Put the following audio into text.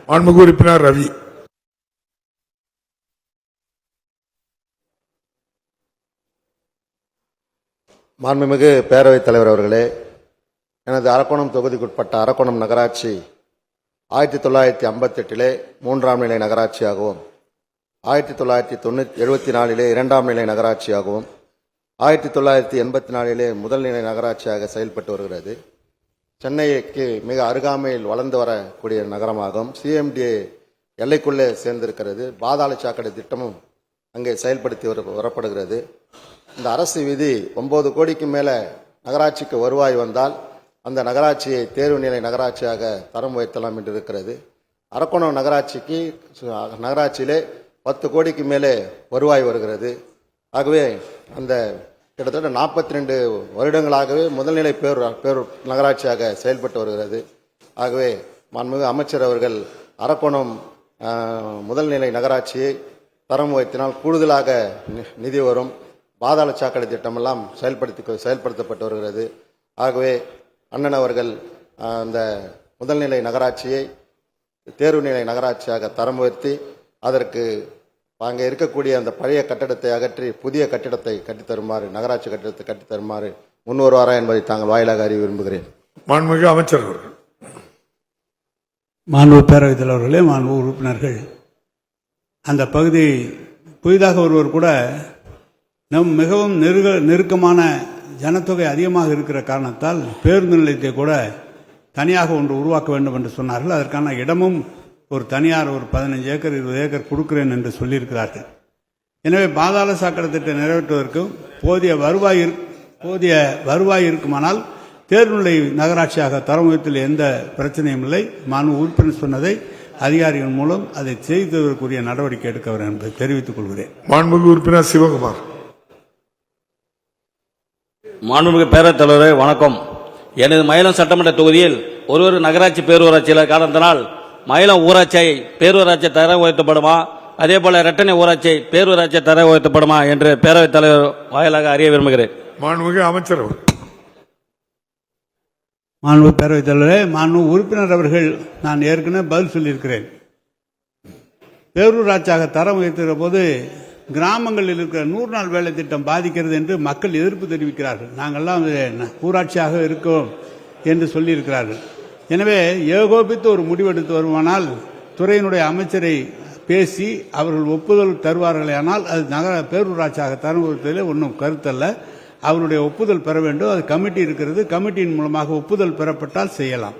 மாண்புமிகு உறுப்பினர் ரவி. மாண்புமிகு பேரவைத் தலைவர் அவர்களே, எனது அரக்கோணம் தொகுதிக்குட்பட்ட அரக்கோணம் நகராட்சி 1958 மூன்றாம் நிலை நகராட்சியாகவும் 1974 இரண்டாம் நிலை நகராட்சியாகவும் 1984 முதல் நிலை நகராட்சியாக செயல்பட்டு வருகிறது. சென்னைக்கு மிக அருகாமையில் வளர்ந்து வரக்கூடிய நகரமாகும். சிஎம்டிஏ எல்லைக்குள்ளே சேர்ந்திருக்கிறது. பாதாள சாக்கடை திட்டமும் அங்கே செயல்படுத்தி வரப்படுகிறது. இந்த அரசு விதி 9 கோடிக்கு மேலே நகராட்சிக்கு வருவாய் வந்தால் அந்த நகராட்சியை தேர்வு நிலை நகராட்சியாக தரம் உயர்த்தலாம் என்று இருக்கிறது. அரக்கோணம் நகராட்சியிலே 10 கோடிக்கு மேலே வருவாய் வருகிறது. ஆகவே அந்த கிட்டத்தட்ட 42 வருடங்களாகவே முதல்நிலை பேரூர் நகராட்சியாக செயல்பட்டு வருகிறது. ஆகவே மாண்புமிகு அமைச்சர் அவர்கள் அரக்கோணம் முதல்நிலை நகராட்சியை தரம் உயர்த்தினால் கூடுதலாக நிதி வரும். பாதாள சாக்கடை திட்டமெல்லாம் செயல்படுத்தப்பட்டு வருகிறது. ஆகவே அண்ணன் அவர்கள் அந்த முதல்நிலை நகராட்சியை தேர்வு நிலை நகராட்சியாக தரம் உயர்த்தி அதற்கு அங்கே இருக்கக்கூடிய அந்த பழைய கட்டிடத்தை அகற்றி புதிய கட்டிடத்தை கட்டித்தருமாறு, நகராட்சி கட்டிடத்தை கட்டித்தருமாறு முன் வருவாரா என்பதை தாங்கள் வாயிலாக அறிய விரும்புகிறேன். மாண்புமிகு அமைச்சர் அவர்கள். மாண்பு பேரவைத் தலைவர்களே, மாண்பு உறுப்பினர்கள், அந்த பகுதி புதிதாக ஒருவர் கூட மிகவும் நெருக்கமான ஜனத்தொகை அதிகமாக இருக்கிற காரணத்தால் பேருந்து நிலையத்தை கூட தனியாக ஒன்று உருவாக்க வேண்டும் என்று சொன்னார்கள். அதற்கான இடமும் ஒரு தனியார் ஒரு 15 ஏக்கர் 20 ஏக்கர் கொடுக்கிறேன் என்று சொல்லியிருக்கிறார்கள். எனவே பாதாள சாக்கடை திட்டம் நிறைவேற்றுவதற்கும் போதிய வருவாய் இருக்குமானால் தேர்வுநிலை நகராட்சியாக தரம் உயர்த்தில் எந்த பிரச்சனையும் இல்லை. மாண்பு உறுப்பினர் சொன்னதை அதிகாரிகள் மூலம் அதை செய்ததற்குரிய நடவடிக்கை எடுக்க வேண்டும் என்பதை தெரிவித்துக் கொள்கிறேன். மாண்புமிகு உறுப்பினர் சிவகுமார். மாண்புமிகு பேரவைத் தலைவரே வணக்கம். எனது மயிலம் சட்டமன்ற தொகுதியில் ஒரு நகராட்சி பேரூராட்சியில் காரணத்தினால் மயிலம் ஊராட்சியை பேரூராட்சி தர உயர்த்தப்படுமா, அதே போல இரட்டனை ஊராட்சி பேரூராட்சி தர உயர்த்தப்படுமா என்று பேரவைத் தலைவர் வாயிலாக அறிய விரும்புகிறேன். மாண்புமிகு அமைச்சர் அவர்கள். மாண்பு பேரவைத் தலைவரே, மாண்பு உறுப்பினர் அவர்கள், நான் ஏற்கனவே பதில் சொல்லியிருக்கிறேன். பேரூராட்சியாக தரம் உயர்த்துகிற போது கிராமங்களில் இருக்கிற 100 நாள் வேலை திட்டம் பாதிக்கிறது என்று மக்கள் எதிர்ப்பு தெரிவிக்கிறார்கள். நாங்கள்லாம் ஊராட்சியாக இருக்கோம் என்று சொல்லியிருக்கிறார்கள். எனவே ஏகோபித்து ஒரு முடிவெடுத்து வருமானால் துறையினுடைய அமைச்சரை பேசி அவர்கள் ஒப்புதல் தருவார்களேயானால் அது பேரூராட்சியாக தருவதில் ஒன்றும் கருத்தல்ல. அவருடைய ஒப்புதல் பெற வேண்டும். அது கமிட்டி இருக்கிறது. கமிட்டியின் மூலமாக ஒப்புதல் பெறப்பட்டால் செய்யலாம்.